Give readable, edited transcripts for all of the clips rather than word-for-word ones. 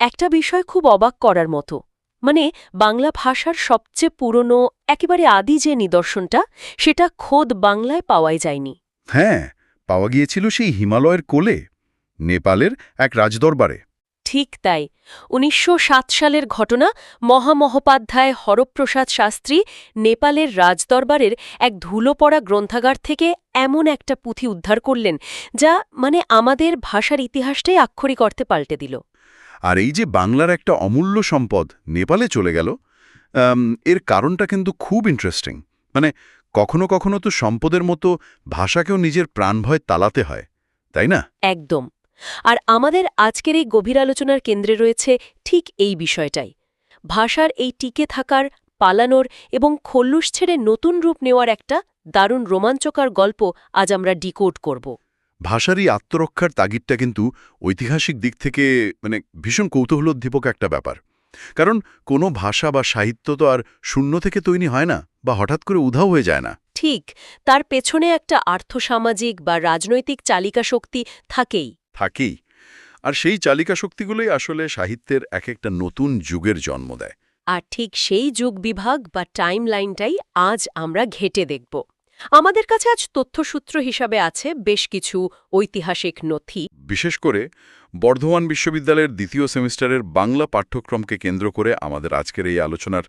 একটা বিষয় খুব অবাক করার মতো, মানে বাংলা ভাষার সবচেয়ে পুরনো একেবারে আদি যে নিদর্শনটা, সেটা খোদ বাংলায় পাওয়াই যায়নি। হ্যাঁ, পাওয়া গিয়েছিল সেই হিমালয়ের কোলে, নেপালের এক রাজদরবারে। ঠিক তাই। ১৯০৭ সালের ঘটনা। মহামহোপাধ্যায় হরপ্রসাদ শাস্ত্রী নেপালের রাজদরবারের এক ধুলো পড়া গ্রন্থাগার থেকে এমন একটা পুঁথি উদ্ধার করলেন, যা মানে আমাদের ভাষার ইতিহাসটাই আক্ষরিক অর্থে পাল্টে দিল। আর এই যে বাংলার একটা অমূল্য সম্পদ নেপালে চলে গেল, এর কারণটা কিন্তু খুব ইন্টারেস্টিং। মানে কখনো কখনো তো সম্পদের মতো ভাষাকেও নিজের প্রাণভয় তালাতে হয়, তাই না? একদম। আর আমাদের আজকের এই গভীর আলোচনার কেন্দ্রে রয়েছে ঠিক এই বিষয়টাই। ভাষার এই টিকে থাকার, পালানোর এবং খল্লুস ছেড়ে নতুন রূপ নেওয়ার একটা দারুণ রোমাঞ্চকর গল্প আজ আমরা ডিকোড করব। ভাষার এই আত্মরক্ষার তাগিদটা কিন্তু ঐতিহাসিক দিক থেকে ভীষণ কৌতূহলোদ্দীপক একটা ব্যাপার। কারণ কোনো ভাষা বা সাহিত্য তো আর শূন্য থেকে তৈরি হয় না, বা হঠাৎ করে উধাও হয়ে যায় না। ঠিক, তার পেছনে একটা আর্থসামাজিক বা রাজনৈতিক চালিকা শক্তি থাকেই। থাকেই। আর সেই চালিকা শক্তিগুলোই আসলে সাহিত্যের এক একটা নতুন যুগের জন্ম দেয়। আর ঠিক সেই যুগ বিভাগ বা টাইম লাইনটাই আজ আমরা ঘেঁটে দেখব। আমাদের কাছে আজ তথ্যসূত্র হিসাবে আছে বেশ কিছু ঐতিহাসিক নথি। বিশেষ করে বর্ধমান বিশ্ববিদ্যালয়ের দ্বিতীয় সেমিস্টারের বাংলা পাঠ্যক্রমকে কেন্দ্র করে আমাদের আজকের এই আলোচনার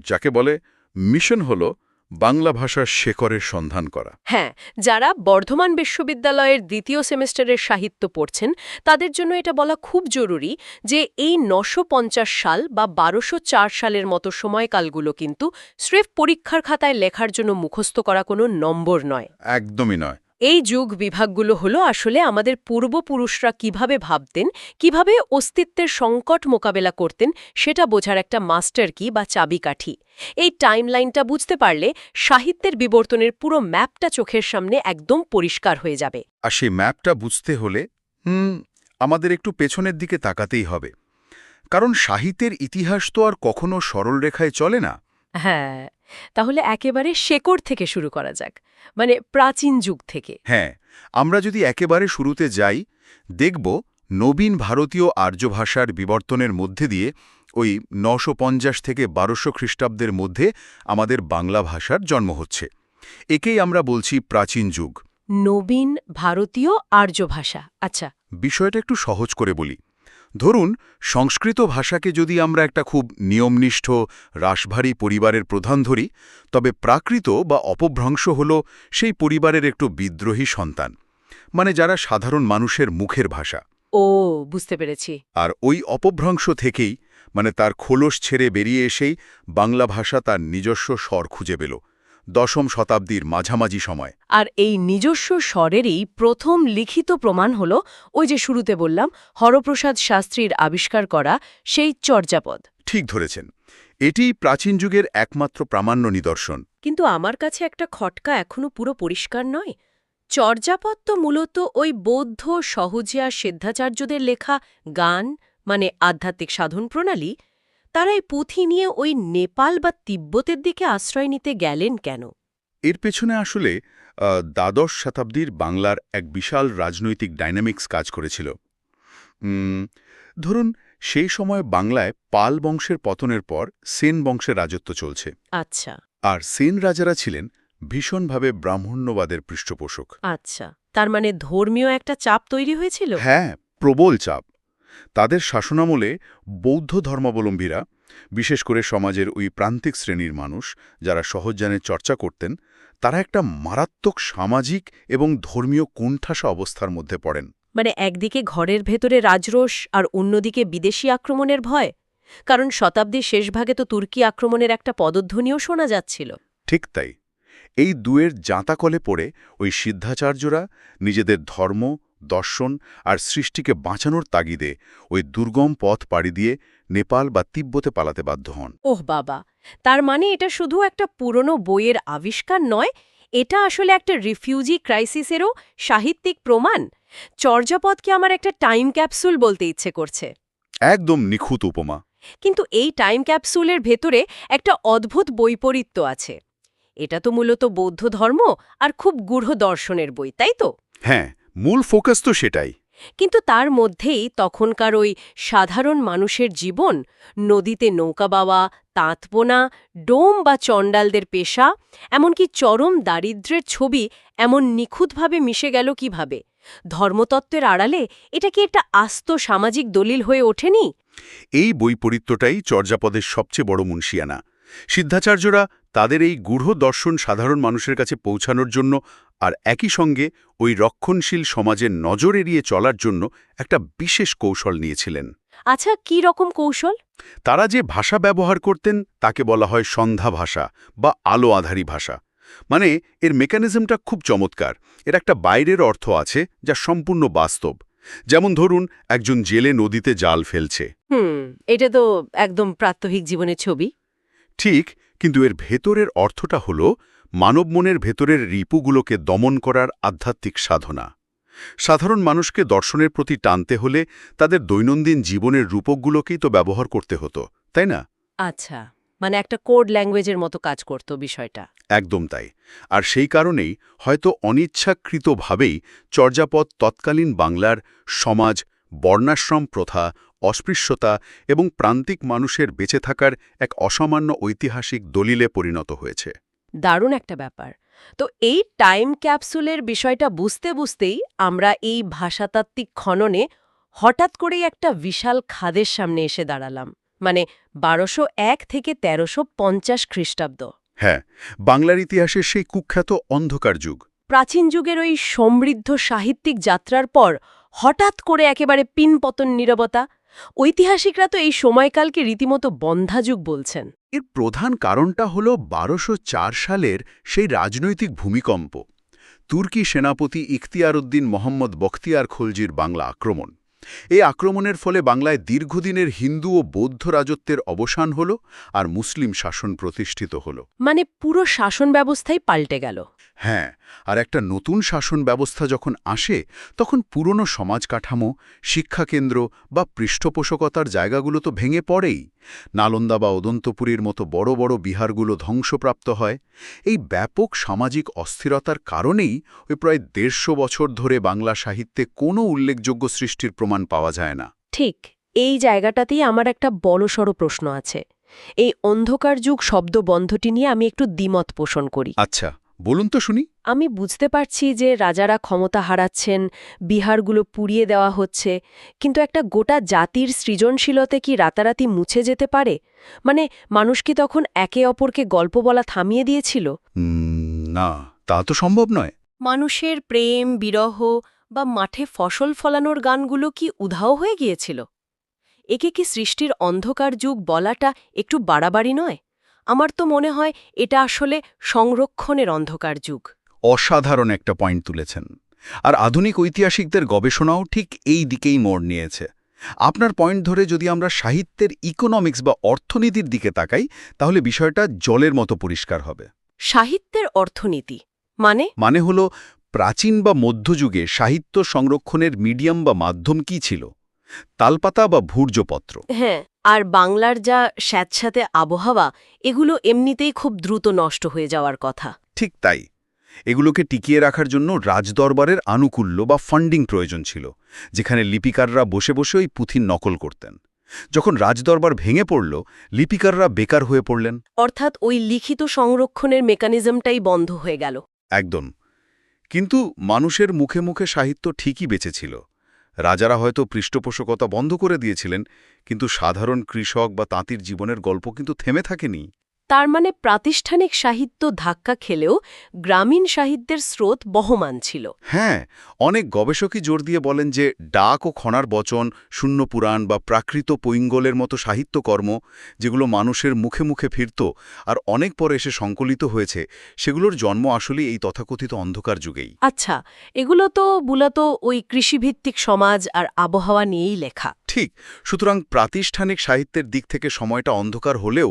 যাকে বলে মিশন হলো বাংলা ভাষার শেকড়ের সন্ধান করা। হ্যাঁ, যারা বর্ধমান বিশ্ববিদ্যালয়ের দ্বিতীয় সেমেস্টারের সাহিত্য পড়ছেন তাদের জন্য এটা বলা খুব জরুরি যে এই ৯৫০ সাল বা ১২০৪ সালের মতো সময়কালগুলো কিন্তু স্রেফ পরীক্ষার খাতায় লেখার জন্য মুখস্থ করা কোনো নম্বর নয়। একদমই নয়। এই যুগ বিভাগগুলো হলো আসলে আমাদের পূর্বপুরুষরা কিভাবে ভাবতেন, কিভাবে অস্তিত্বের সংকট মোকাবেলা করতেন সেটা বোঝার একটা মাস্টার কি বা চাবিকাঠি। এই টাইমলাইনটা বুঝতে পারলে সাহিত্যের বিবর্তনের পুরো ম্যাপটা চোখের সামনে একদম পরিষ্কার হয়ে যাবে। আর সেই ম্যাপটা বুঝতে হলে আমাদের একটু পেছনের দিকে তাকাতেই হবে। কারণ সাহিত্যের ইতিহাস তো আর কখনো সরল রেখায় চলে না। হ্যাঁ, তাহলে একেবারে শেকড় থেকে শুরু করা যাক, মানে প্রাচীন যুগ থেকে। হ্যাঁ, আমরা যদি একেবারে শুরুতে যাই, দেখব নবীন ভারতীয় আর্য ভাষার বিবর্তনের মধ্যে দিয়ে ওই ৯৫০ থেকে ১২০০ খ্রিস্টাব্দের মধ্যে আমাদের বাংলা ভাষার জন্ম হচ্ছে। একেই আমরা বলছি প্রাচীন যুগ। নবীন ভারতীয় আর্য ভাষা, আচ্ছা। বিষয়টা একটু সহজ করে বলি। ধরুন, সংস্কৃত ভাষাকে যদি আমরা একটা খুব নিয়মনিষ্ঠ রাশভারী পরিবারের প্রধান ধরি, তবে প্রাকৃত বা অপভ্রংশ হল সেই পরিবারের একটু বিদ্রোহী সন্তান, মানে যারা সাধারণ মানুষের মুখের ভাষা। ও, বুঝতে পেরেছি। আর ওই অপভ্রংশ থেকেই, মানে তার খোলস ছেড়ে বেরিয়ে এসেই বাংলা ভাষা তার নিজস্ব স্বর খুঁজে পেল ১০ম শতাব্দীর মাঝামাঝি সময়। আর এই নিজস্ব স্বরেরই প্রথম লিখিত প্রমাণ হল ওই যে শুরুতে বললাম হরপ্রসাদ শাস্ত্রীর আবিষ্কার করা সেই চর্যাপদ। ঠিক ধরেছেন, এটিই প্রাচীন যুগের একমাত্র প্রামাণ্য নিদর্শন। কিন্তু আমার কাছে একটা খটকা এখনো পুরো পরিষ্কার নয়। চর্যাপদ তো মূলত ওই বৌদ্ধ সহজিয়া সিদ্ধাচার্যদের লেখা গান, মানে আধ্যাত্মিক সাধন প্রণালী। তারা এই পুঁথি নিয়ে ওই নেপাল বা তিব্বতের দিকে আশ্রয় নিতে গেলেন কেন? এর পেছনে আসলে দ্বাদশ শতাব্দীর বাংলার এক বিশাল রাজনৈতিক ডাইনামিক্স কাজ করেছিল। ধরুন, সেই সময় বাংলায় পাল বংশের পতনের পর সেন বংশের রাজত্ব চলছে। আচ্ছা আর সেন রাজারা ছিলেন ভীষণভাবে ব্রাহ্মণ্যবাদের পৃষ্ঠপোষক। আচ্ছা, তার মানে ধর্মীয় একটা চাপ তৈরি হয়েছিল। হ্যাঁ, প্রবল চাপ। তাদের শাসনামলে বৌদ্ধ ধর্মাবলম্বীরা, বিশেষ করে সমাজের ওই প্রান্তিক শ্রেণীর মানুষ যারা সহজজ্ঞানের চর্চা করতেন, তারা একটা মারাত্মক সামাজিক এবং ধর্মীয় কোণঠাসা অবস্থার মধ্যে পড়েন। মানে একদিকে ঘরের ভেতরে রাজরোষ আর অন্যদিকে বিদেশি আক্রমণের ভয়। কারণ শতাব্দীর শেষভাগে তো তুর্কি আক্রমণের একটা পদধ্বনিও শোনা যাচ্ছিল। ঠিক তাই। এই দুয়ের জাঁতাকলে পড়ে ওই সিদ্ধাচার্যরা নিজেদের ধর্ম, দর্শন আর সৃষ্টিকে বাঁচানোর তাগিদে ওই দুর্গম পথ পাড়ি দিয়ে নেপাল বা তিব্বতে পালাতে বাধ্য হন। ওহ বাবা, তার মানে এটা শুধু একটা পুরনো বইয়ের আবিষ্কার নয়, এটা আসলে একটা রিফিউজি ক্রাইসিসেরও সাহিত্যিক প্রমাণ। চর্যাপদকে আমার একটা টাইম ক্যাপসুল বলতে ইচ্ছে করছে। একদম নিখুঁত উপমা। কিন্তু এই টাইম ক্যাপসুলের ভেতরে একটা অদ্ভুত বৈপরীত্য আছে। এটা তো মূলত বৌদ্ধ ধর্ম আর খুব গূঢ় দর্শনের বই, তাই তো? হ্যাঁ, মূল ফোকাস তো সেটাই। কিন্তু তার মধ্যেই তখনকার ওই সাধারণ মানুষের জীবন, নদীতে নৌকা বাওয়া, তাঁত বোনা, ডোম বা চণ্ডালদের পেশা, এমনকি চরম দারিদ্র্যের ছবি এমন নিখুঁতভাবে মিশে গেল কিভাবে? ধর্মতত্ত্বের আড়ালে এটা কি একটা আস্ত সামাজিক দলিল হয়ে ওঠেনি? এই বৈপরীত্যটাই চর্যাপদের সবচেয়ে বড় মুনশিয়ানা। সিদ্ধাচার্যরা তাদের এই গূঢ় দর্শন সাধারণ মানুষের কাছে পৌঁছানোর জন্য আর একই সঙ্গে ওই রক্ষণশীল সমাজের নজর এড়িয়ে চলার জন্য একটা বিশেষ কৌশল নিয়েছিলেন। আচ্ছা, কি রকম কৌশল? তারা যে ভাষা ব্যবহার করতেন তাকে বলা হয় সন্ধ্যা ভাষা বা আলো আধারী ভাষা। মানে এর মেকানিজমটা খুব চমৎকার। এর একটা বাইরের অর্থ আছে যা সম্পূর্ণ বাস্তব। যেমন ধরুন, একজন জেলে নদীতে জাল ফেলছে। এটা তো একদম প্রাত্যহিক জীবনের ছবি। ঠিক, কিন্তু এর ভেতরের অর্থটা হল মানব মনের ভেতরের রিপুগুলোকে দমন করার আধ্যাত্মিক সাধনা। সাধারণ মানুষকে দর্শনের প্রতি টানতে হলে তাদের দৈনন্দিন জীবনের রূপকগুলোকেই তো ব্যবহার করতে হতো, তাই না? আচ্ছা, মানে একটা কোড ল্যাঙ্গুয়েজের মতো কাজ করত বিষয়টা। একদম তাই। আর সেই কারণেই হয়তো অনিচ্ছাকৃতভাবেই চর্যাপদ তৎকালীন বাংলার সমাজ, বর্ণাশ্রম প্রথা, অস্পৃশ্যতা এবং প্রান্তিক মানুষের বেঁচে থাকার এক অসামান্য ঐতিহাসিক দলিলে পরিণত হয়েছে। দারুণ একটা ব্যাপার। তো এই টাইম ক্যাপসুলের বিষয়টা বুঝতে বুঝতেই আমরা এই ভাষাতাত্ত্বিক খননে হঠাৎ করেই একটা বিশাল খাদের সামনে এসে দাঁড়ালাম। মানে ১২০১ থেকে ১৩৫০ খ্রিস্টাব্দ। হ্যাঁ, বাংলার ইতিহাসের সেই কুখ্যাত অন্ধকার যুগ। প্রাচীন যুগের ওই সমৃদ্ধ সাহিত্যিক যাত্রার পর হঠাৎ করে একেবারে পিনপতন নীরবতা। ঐতিহাসিকরা তো এই সময়কালকে রীতিমতো বন্ধ্যাযুগ বলছেন। এর প্রধান কারণটা হল ১২০৪ সালের সেই রাজনৈতিক ভূমিকম্প। তুর্কি সেনাপতি ইখতিয়ারউদ্দিন মোহাম্মদ বখতিয়ার খলজির বাংলা আক্রমণ। এই আক্রমণের ফলে বাংলায় দীর্ঘদিনের হিন্দু ও বৌদ্ধ রাজত্বের অবসান হল আর মুসলিম শাসন প্রতিষ্ঠিত হল। মানে পুরো শাসন ব্যবস্থাই পাল্টে গেল। হ্যাঁ, আর একটা নতুন শাসন ব্যবস্থা যখন আসে তখন পুরনো সমাজ কাঠামো, শিক্ষাকেন্দ্র বা পৃষ্ঠপোষকতার জায়গাগুলো তো ভেঙে পড়েই। নালন্দা বা অদন্তপুরীর মতো বড় বড় বিহারগুলো ধ্বংসপ্রাপ্ত হয়। এই ব্যাপক সামাজিক অস্থিরতার কারণেই ওই প্রায় ১৫০ বছর ধরে বাংলা সাহিত্যে কোনো উল্লেখযোগ্য সৃষ্টির প্রমাণ পাওয়া যায় না। ঠিক, এই জায়গাটাতেই আমার একটা বড়সড় প্রশ্ন আছে। এই অন্ধকার যুগ শব্দবন্ধটি নিয়ে আমি একটু দ্বিমত পোষণ করি। আচ্ছা, বলুন তো শুনি। আমি বুঝতে পারছি যে রাজারা ক্ষমতা হারাচ্ছেন, বিহারগুলো পুড়িয়ে দেওয়া হচ্ছে, কিন্তু একটা গোটা জাতির সৃজনশীলতা কি রাতারাতি মুছে যেতে পারে? মানে মানুষ কি তখন একে অপরকে গল্প বলা থামিয়ে দিয়েছিল? না, তা তো সম্ভব নয়। মানুষের প্রেম, বিরহ বা মাঠে ফসল ফলানোর গানগুলো কি উধাও হয়ে গিয়েছিল? একে কি সৃষ্টির অন্ধকার যুগ বলাটা একটু বাড়াবাড়ি নয়? আমার তো মনে হয় এটা আসলে সংরক্ষণের অন্ধকার যুগ। অসাধারণ একটা পয়েন্ট তুলেছেন। আর আধুনিক ঐতিহাসিকদের গবেষণাও ঠিক এই দিকেই মোড় নিয়েছে। আপনার পয়েন্ট ধরে যদি আমরা সাহিত্যের ইকোনমিক্স বা অর্থনীতির দিকে তাকাই তাহলে বিষয়টা জলের মতো পরিষ্কার হবে। সাহিত্যের অর্থনীতি মানে হলো প্রাচীন বা মধ্যযুগে সাহিত্য সংরক্ষণের মিডিয়াম বা মাধ্যম কি ছিল? তালপাতা বা ভূর্জপত্র। হ্যাঁ, আর বাংলার যা স্যাঁতস্যাঁতে আবহাওয়া, এগুলো এমনিতেই খুব দ্রুত নষ্ট হয়ে যাওয়ার কথা। ঠিক তাই। এগুলোকে টিকিয়ে রাখার জন্য রাজদরবারের আনুকূল্য বা ফান্ডিং প্রয়োজন ছিল, যেখানে লিপিকাররা বসে বসে ওই পুঁথির নকল করতেন। যখন রাজদরবার ভেঙে পড়ল, লিপিকাররা বেকার হয়ে পড়লেন। অর্থাৎ ওই লিখিত সংরক্ষণের মেকানিজমটাই বন্ধ হয়ে গেল। একদম। কিন্তু মানুষের মুখে মুখে সাহিত্য ঠিকই বেঁচেছিল। রাজারা হয়তো পৃষ্ঠপোষকতা বন্ধ করে দিয়েছিলেন, কিন্তু সাধারণ কৃষক বা তাঁতির জীবনের গল্প কিন্তু থেমে থাকেনি। তার মানে প্রাতিষ্ঠানিক সাহিত্য ধাক্কা খেলেও গ্রামীণ সাহিত্যের স্রোত বহমান ছিল। হ্যাঁ, অনেক গবেষকই জোর দিয়ে বলেন যে ডাক ও খনার বচন, শূন্য পুরাণ বা প্রাকৃত পৈঙ্গলের মতো সাহিত্যকর্ম, যেগুলো মানুষের মুখে মুখে ফিরত আর অনেক পরে এসে সংকলিত হয়েছে, সেগুলোর জন্ম আসলে এই তথাকথিত অন্ধকার যুগেই। আচ্ছা, এগুলো তো মূলত ওই কৃষিভিত্তিক সমাজ আর আবহাওয়া নিয়েই লেখা। ঠিক। সুতরাং প্রাতিষ্ঠানিক সাহিত্যের দিক থেকে সময়টা অন্ধকার হলেও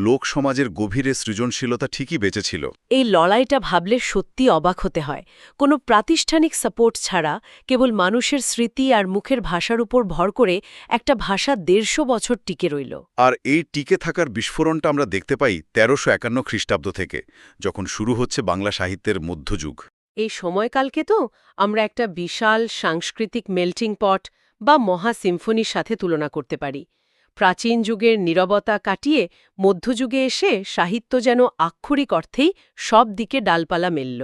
লোক সমাজের গভীরে সৃজনশীলতা ঠিকই বেঁচেছিল। এই লড়াইটা ভাবলে সত্যি অবাক হতে হয়। কোনো প্রাতিষ্ঠানিক সাপোর্ট ছাড়া কেবল মানুষের স্মৃতি আর মুখের ভাষার উপর ভর করে একটা ভাষা ১৫০ বছর টিকে রইল। আর এই টিকে থাকার বিস্ফোরণটা আমরা দেখতে পাই ১৩৫১ খ্রিস্টাব্দ থেকে, যখন শুরু হচ্ছে বাংলা সাহিত্যের মধ্যযুগ। এই সময়কালকে তো আমরা একটা বিশাল সাংস্কৃতিক মেল্টিং পট বা মহা সিম্ফনির সাথে তুলনা করতে পারি। প্রাচীন যুগের নীরবতা কাটিয়ে মধ্যযুগে এসে সাহিত্য যেন আক্ষরিক অর্থেই সব দিকে ডালপালা মেলল।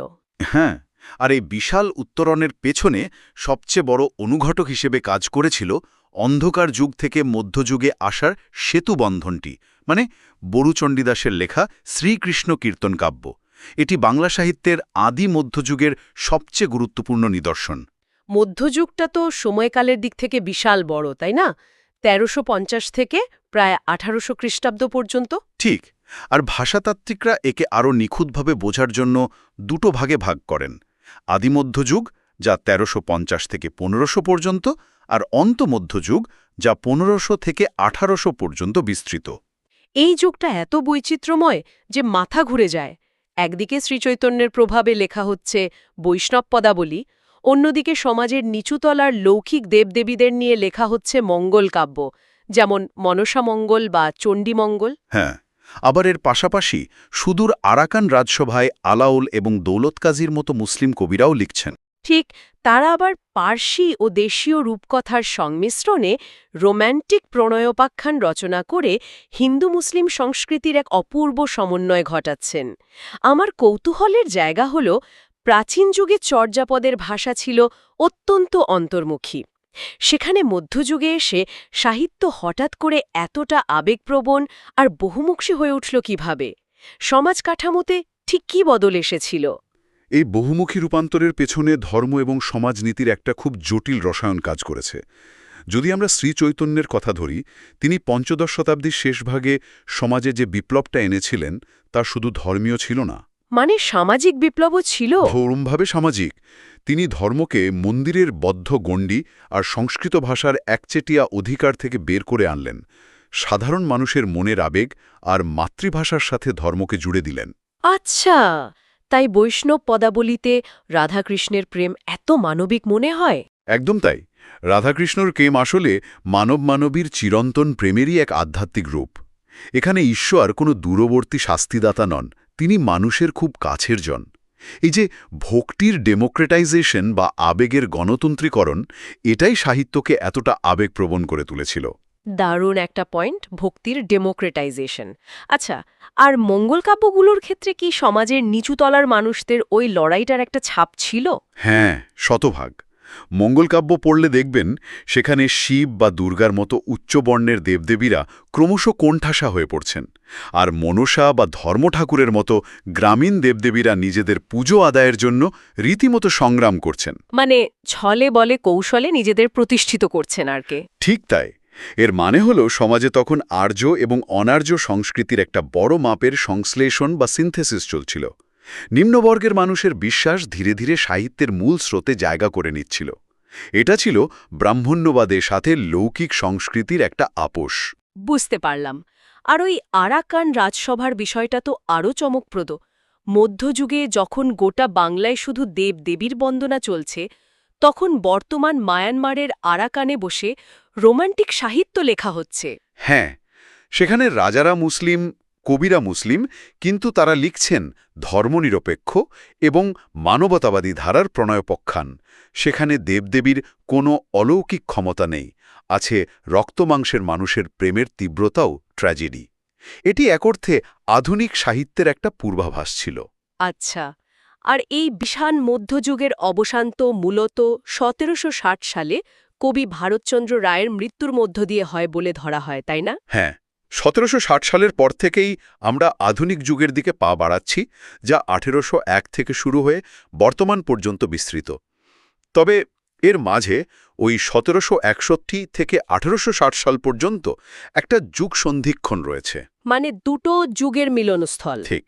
হ্যাঁ, আর এই বিশাল উত্তরণের পেছনে সবচেয়ে বড় অনুঘটক হিসেবে কাজ করেছিল অন্ধকার যুগ থেকে মধ্যযুগে আসার সেতুবন্ধনটি, মানে বড়ুচণ্ডীদাসের লেখা শ্রীকৃষ্ণ কীর্তন কাব্য। এটি বাংলা সাহিত্যের আদি মধ্যযুগের সবচেয়ে গুরুত্বপূর্ণ নিদর্শন। মধ্যযুগটা তো সময়কালের দিক থেকে বিশাল বড়, তাই না? ১৩৫০ থেকে প্রায় ১৮০০ খ্রিস্টাব্দ পর্যন্ত। ঠিক, আর ভাষাতাত্ত্বিকরা একে আরও নিখুঁতভাবে বোঝার জন্য দুটো ভাগে ভাগ করেন: আদিমধ্যযুগ, যা ১৩৫০ থেকে ১৫০০ পর্যন্ত, আর অন্তমধ্যযুগ, যা ১৫০০ থেকে ১৮০০ পর্যন্ত বিস্তৃত। এই যুগটা এত বৈচিত্র্যময় যে মাথা ঘুরে যায়। একদিকে শ্রীচৈতন্যের প্রভাবে লেখা হচ্ছে বৈষ্ণব পদাবলী, অন্যদিকে সমাজের নিচুতলার লৌকিক দেবদেবীদের নিয়ে লেখা হচ্ছে মঙ্গল কাব্য, যেমন মনসামঙ্গল বা চণ্ডীমঙ্গল। হ্যাঁ, আবার এর পাশাপাশি সুদূর আরাকান রাজসভায় আলাউল এবং দৌলত কাজীর মতো মুসলিম কবিরাও লিখছেন। ঠিক, তারা আবার পার্সি ও দেশীয় রূপকথার সংমিশ্রণে রোম্যান্টিক প্রণয়োপাখ্যান রচনা করে হিন্দু মুসলিম সংস্কৃতির এক অপূর্ব সমন্বয় ঘটাচ্ছেন। আমার কৌতূহলের জায়গা হল, প্রাচীন যুগে চর্যাপদের ভাষা ছিল অত্যন্ত অন্তর্মুখী। সেখানে মধ্যযুগে এসে সাহিত্য হঠাৎ করে এতটা আবেগপ্রবণ আর বহুমুখী হয়ে উঠল কিভাবে? সমাজ কাঠামোতে ঠিক কী বদল এসেছিল? এই বহুমুখী রূপান্তরের পেছনে ধর্ম এবং সমাজনীতির একটা খুব জটিল রসায়ন কাজ করেছে। যদি আমরা শ্রীচৈতন্যের কথা ধরি, তিনি পঞ্চদশ শতাব্দীর শেষভাগে সমাজে যে বিপ্লবটা এনেছিলেন তা শুধু ধর্মীয় ছিল না, মানে সামাজিক বিপ্লবও ছিল। ভৌরমভাবে সামাজিক। তিনি ধর্মকে মন্দিরের বদ্ধ গণ্ডি আর সংস্কৃত ভাষার একচেটিয়া অধিকার থেকে বের করে আনলেন। সাধারণ মানুষের মনের আবেগ আর মাতৃভাষার সাথে ধর্মকে জুড়ে দিলেন। আচ্ছা, তাই বৈষ্ণব পদাবলিতে রাধাকৃষ্ণের প্রেম এত মানবিক মনে হয়? একদম তাই। রাধাকৃষ্ণর প্রেম আসলে মানব-মানবীর চিরন্তন প্রেমেরই এক আধ্যাত্মিক রূপ। এখানে ঈশ্বর কোনো দূরবর্তী শাস্তিদাতা নন, তিনি মানুষের খুব কাছের জন। এই যে ভক্তির ডেমোক্রেটাইজেশন বা আবেগের গণতন্ত্রীকরণ, এটাই সাহিত্যকে এতটা আবেগপ্রবণ করে তুলেছিল। দারুণ একটা পয়েন্ট, ভক্তির ডেমোক্রেটাইজেশন। আচ্ছা, আর মঙ্গল কাব্যগুলোর ক্ষেত্রে কি সমাজের নিচুতলার মানুষদের ওই লড়াইটার একটা ছাপ ছিল? হ্যাঁ, শতভাগ। মঙ্গলকাব্য পড়লে দেখবেন সেখানে শিব বা দুর্গার মতো উচ্চবর্ণের দেবদেবীরা ক্রমশ কোণঠাসা হয়ে পড়ছেন, আর মনসা বা ধর্মঠাকুরের মতো গ্রামীণ দেবদেবীরা নিজেদের পুজো আদায়ের জন্য রীতিমতো সংগ্রাম করছেন। মানে ছলে বলে কৌশলে নিজেদের প্রতিষ্ঠিত করছেন আর কে। ঠিক তাই। এর মানে হল সমাজে তখন আর্য এবং অনার্য সংস্কৃতির একটা বড় মাপের সংশ্লেষণ বা সিনথেসিস চলছিল। নিম্নবর্গের মানুষের বিশ্বাস ধীরে ধীরে সাহিত্যের মূল স্রোতে জায়গা করে নিচ্ছিল। এটা ছিল ব্রাহ্মণ্যবাদের সাথে লৌকিক সংস্কৃতির একটা আপোষ। বুঝতে পারলাম। আর ওই আরাকান রাজসভার বিষয়টা তো আরও চমকপ্রদ। মধ্যযুগে যখন গোটা বাংলায় শুধু দেবদেবীর বন্দনা চলছে, তখন বর্তমান মায়ানমারের আরাকানে বসে রোমান্টিক সাহিত্য লেখা হচ্ছে। হ্যাঁ, সেখানে রাজারা মুসলিম, কবিরা মুসলিম, কিন্তু তারা লিখছেন ধর্মনিরপেক্ষ এবং মানবতাবাদী ধারার প্রণয়পক্ষান। সেখানে দেবদেবীর কোনো অলৌকিক ক্ষমতা নেই, আছে রক্তমাংসের মানুষের প্রেমের তীব্রতাও ট্র্যাজেডি। এটি এক অর্থে আধুনিক সাহিত্যের একটা পূর্বাভাস ছিল। আচ্ছা, আর এই বিশাল মধ্যযুগের অবসান তো মূলত ১৭৬০ সালে কবি ভারতচন্দ্র রায়ের মৃত্যুর মধ্য দিয়ে হয় বলে ধরা হয়, তাই না? হ্যাঁ, ১৭৬০ সালের পর থেকেই আমরা আধুনিক যুগের দিকে পা বাড়াচ্ছি, যা ১৮০১ থেকে শুরু হয়ে বর্তমান পর্যন্ত বিস্তৃত। তবে এর মাঝে ওই ১৭৬১ থেকে ১৮৬০ সাল পর্যন্ত একটা যুগ সন্ধিক্ষণ রয়েছে। মানে দুটো যুগের মিলনস্থল। ঠিক।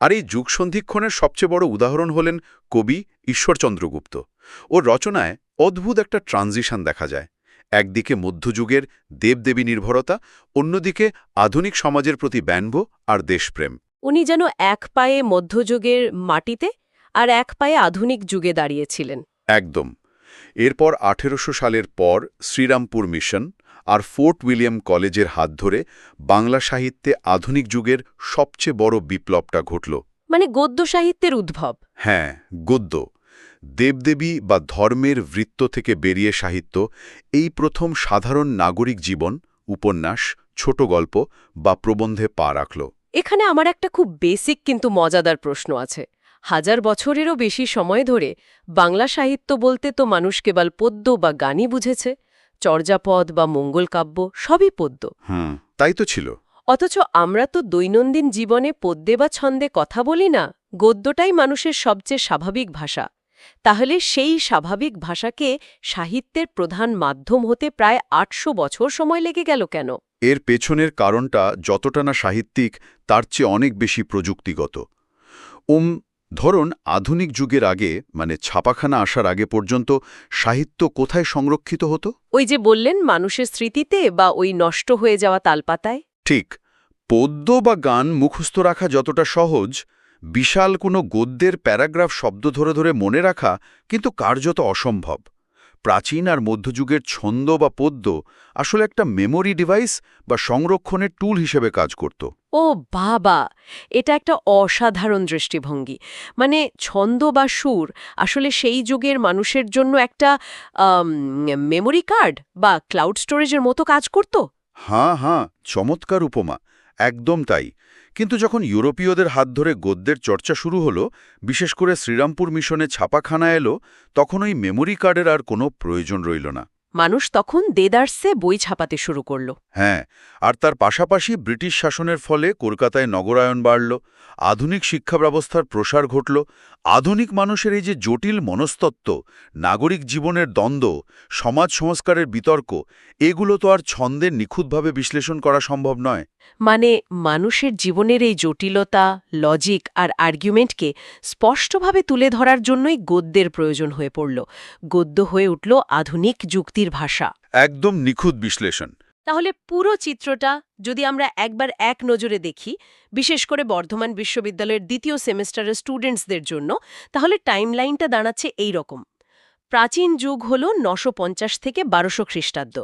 আর এই যুগ সন্ধিক্ষণের সবচেয়ে বড় উদাহরণ হলেন কবি ঈশ্বরচন্দ্র গুপ্ত। ওর রচনায় অদ্ভুত একটা ট্রানজিশন দেখা যায়। একদিকে মধ্যযুগের দেবদেবী নির্ভরতা, অন্যদিকে আধুনিক সমাজের প্রতি ব্যঙ্গ আর দেশপ্রেম। উনি যেন এক পায়ে মধ্যযুগের মাটিতে আর এক পায়ে আধুনিক যুগে দাঁড়িয়েছিলেন। একদম। এরপর ১৮০০ সালের পর শ্রীরামপুর মিশন আর ফোর্ট উইলিয়াম কলেজের হাত ধরে বাংলা সাহিত্যে আধুনিক যুগের সবচেয়ে বড় বিপ্লবটা ঘটল। মানে গদ্য সাহিত্যের উদ্ভব। হ্যাঁ, গদ্য। দেবদেবী বা ধর্মের বৃত্ত থেকে বেরিয়ে সাহিত্য এই প্রথম সাধারণ নাগরিক জীবন, উপন্যাস, ছোট গল্প বা প্রবন্ধে পা রাখল। এখানে আমার একটা খুব বেসিক কিন্তু মজাদার প্রশ্ন আছে। 1000 বছরেরও বেশি সময় ধরে বাংলা সাহিত্য বলতে তো মানুষ কেবল পদ্য বা গানই বুঝেছে। চর্যাপদ বা মঙ্গল কাব্য সবই পদ্য। তাই তো ছিল। অথচ আমরা তো দৈনন্দিন জীবনে পদ্যে বা ছন্দে কথা বলি না। গদ্যটাই মানুষের সবচেয়ে স্বাভাবিক ভাষা। তাহলে সেই স্বাভাবিক ভাষাকে সাহিত্যের প্রধান মাধ্যম হতে প্রায় 800 বছর সময় লেগে গেল কেন? এর পেছনের কারণটা যতটা না সাহিত্যিক তার চেয়ে অনেক বেশি প্রযুক্তিগত। ধরুন আধুনিক যুগের আগে, মানে ছাপাখানা আসার আগে পর্যন্ত সাহিত্য কোথায় সংরক্ষিত হতো? ওই যে বললেন মানুষের স্মৃতিতে বা ওই নষ্ট হয়ে যাওয়া তালপাতায়। ঠিক। পদ্য বা গান মুখস্থ রাখা যতটা সহজ, বিশাল কোনো গদ্যের প্যারাগ্রাফ শব্দ ধরে ধরে মনে রাখা কিন্তু কার্যত অসম্ভব। প্রাচীন আর মধ্যযুগের ছন্দ বা পদ্য আসলে একটা মেমোরি ডিভাইস বা সংরক্ষণের টুল হিসেবে কাজ করত। ও বাবা, এটা একটা অসাধারণ দৃষ্টিভঙ্গি। মানে ছন্দ বা সুর আসলে সেই যুগের মানুষের জন্য একটা মেমোরি কার্ড বা ক্লাউড স্টোরেজের মতো কাজ করত। হ্যাঁ, চমৎকার উপমা। একদম তাই। কিন্তু যখন ইউরোপীয়দের হাত ধরে গদ্যের চর্চা শুরু হলো, বিশেষ করে শ্রীরামপুর মিশনে ছাপাখানা এলো, তখন ওই মেমোরি কার্ডের আর কোনো প্রয়োজন রইল না। মানুষ তখন দেদারসে বই ছাপাতে শুরু করল। হ্যাঁ, আর তার পাশাপাশি ব্রিটিশ শাসনের ফলে কলকাতায় নগরায়ন বাড়ল, আধুনিক শিক্ষা ব্যবস্থার প্রসার ঘটল। আধুনিক মানুষের এই যে জটিল মনস্তত্ত্ব, নাগরিক জীবনের দ্বন্দ্ব, সমাজ সংস্কারের বিতর্ক, এগুলো তো আর ছন্দের নিখুঁতভাবে বিশ্লেষণ করা সম্ভব নয়। মানে মানুষের জীবনের এই জটিলতা, লজিক আর আর্গুমেন্টকে স্পষ্টভাবে তুলে ধরার জন্যই গদ্যের প্রয়োজন হয়ে পড়ল। গদ্য হয়ে উঠল আধুনিক যুক্তির ভাষা। একদম নিখুঁত বিশ্লেষণ। তাহলে পুরো চিত্রটা যদি আমরা একবার এক নজরে দেখি, বিশেষ করে বর্ধমান বিশ্ববিদ্যালয়ের দ্বিতীয় সেমেস্টারের স্টুডেন্টসদের জন্য, তাহলে টাইমলাইনটা দাঁড়াচ্ছে এই রকম। প্রাচীন যুগ হল 950 থেকে 1200 খ্রিস্টাব্দ,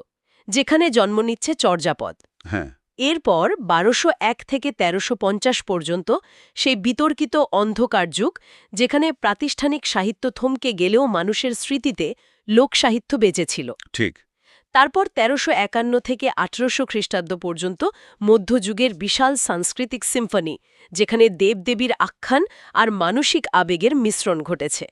যেখানে জন্ম নিচ্ছে চর্যাপদ। হ্যাঁ। এরপর 1201 থেকে 1350 পর্যন্ত সেই বিতর্কিত অন্ধকার যুগ, যেখানে প্রাতিষ্ঠানিক সাহিত্য থমকে গেলেও মানুষের স্মৃতিতে লোকসাহিত্য বেঁচেছিল। ঠিক। তারপর 1351 থেকে 1800 খ্রিস্টাব্দ পর্যন্ত মধ্যযুগের বিশাল সাংস্কৃতিক সিম্ফনি, যেখানে দেবদেবীর আখ্যান আর মানসিক আবেগের মিশ্রণ ঘটেছে।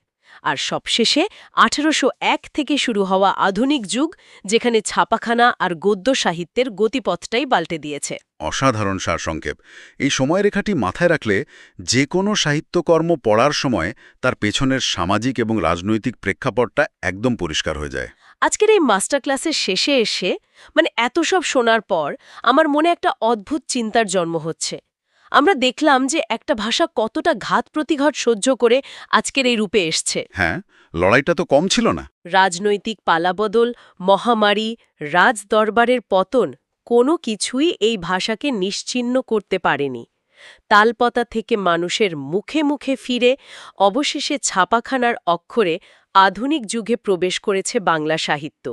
আর সবশেষে 1801 থেকে শুরু হওয়া আধুনিক যুগ, যেখানে ছাপাখানা আর গদ্য সাহিত্যের গতিপথটাই পাল্টে দিয়েছে। অসাধারণ সারসংক্ষেপ। এই সময়রেখাটি মাথায় রাখলে যে কোনো সাহিত্যকর্ম পড়ার সময় তার পেছনের সামাজিক এবং রাজনৈতিক প্রেক্ষাপটটা একদম পরিষ্কার হয়ে যায়। আজকের এই মাস্টার ক্লাসের শেষে এসে, মানে এত সব শোনার পর আমার মনে একটা অদ্ভুত চিন্তার জন্ম হচ্ছে। আমরা দেখলাম যে একটা ভাষা কতটা ঘাত প্রতিঘাত সহ্য করে আজকের এই রূপে এসছে। হ্যাঁ, লড়াইটা তো কম ছিল না। রাজনৈতিক পালাবদল, মহামারী, রাজদরবারের পতন, কোনো কিছুই এই ভাষাকে নিশ্চিহ্ন করতে পারেনি। তালপাতা থেকে মানুষের মুখে মুখে ফিরে অবশেষে ছাপাখানার অক্ষরে আধুনিক যুগে প্রবেশ করেছে বাংলা সাহিত্য।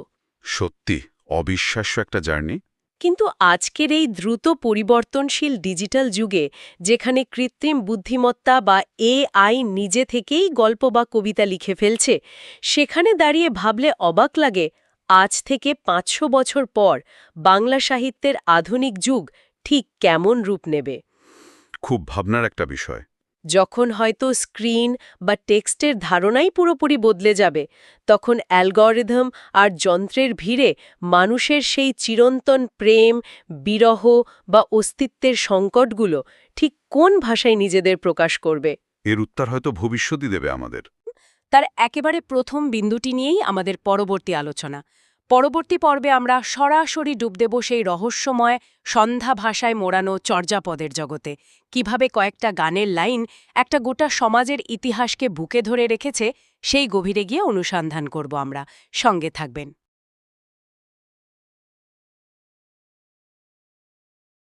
সত্যি অবিশ্বাস্য একটা জার্নি। কিন্তু আজকের এই দ্রুত পরিবর্তনশীল ডিজিটাল যুগে, যেখানে কৃত্রিম বুদ্ধিমত্তা বা এআই নিজে থেকেই গল্প বা কবিতা লিখে ফেলছে, সেখানে দাঁড়িয়ে ভাবলে অবাক লাগে, আজ থেকে 500 বছর পর বাংলা সাহিত্যের আধুনিক যুগ ঠিক কেমন রূপ নেবে। খুব ভাবনার একটা বিষয়। যখন হয়তো স্ক্রিন বা টেক্সটের ধারণাই পুরোপুরি বদলে যাবে, তখন অ্যালগরিদম আর যন্ত্রের ভিড়ে মানুষের সেই চিরন্তন প্রেম, বিরহ বা অস্তিত্বের সংকটগুলো ঠিক কোন ভাষায় নিজেদের প্রকাশ করবে? এর উত্তর হয়তো ভবিষ্যৎই দেবে আমাদের। তার একেবারে প্রথম বিন্দুটি নিয়েই আমাদের পরবর্তী আলোচনা। পরবর্তী পর্বে আমরা সরাসরি ডুব দেব সেই রহস্যময় সন্ধ্যা ভাষায় মোড়ানো চর্যাপদের জগতে। কিভাবে কয়েকটা গানের লাইন একটা গোটা সমাজের ইতিহাসকে বুকে ধরে রেখেছে, সেই গভীরে গিয়ে অনুসন্ধান করব আমরা। সঙ্গে থাকবেন।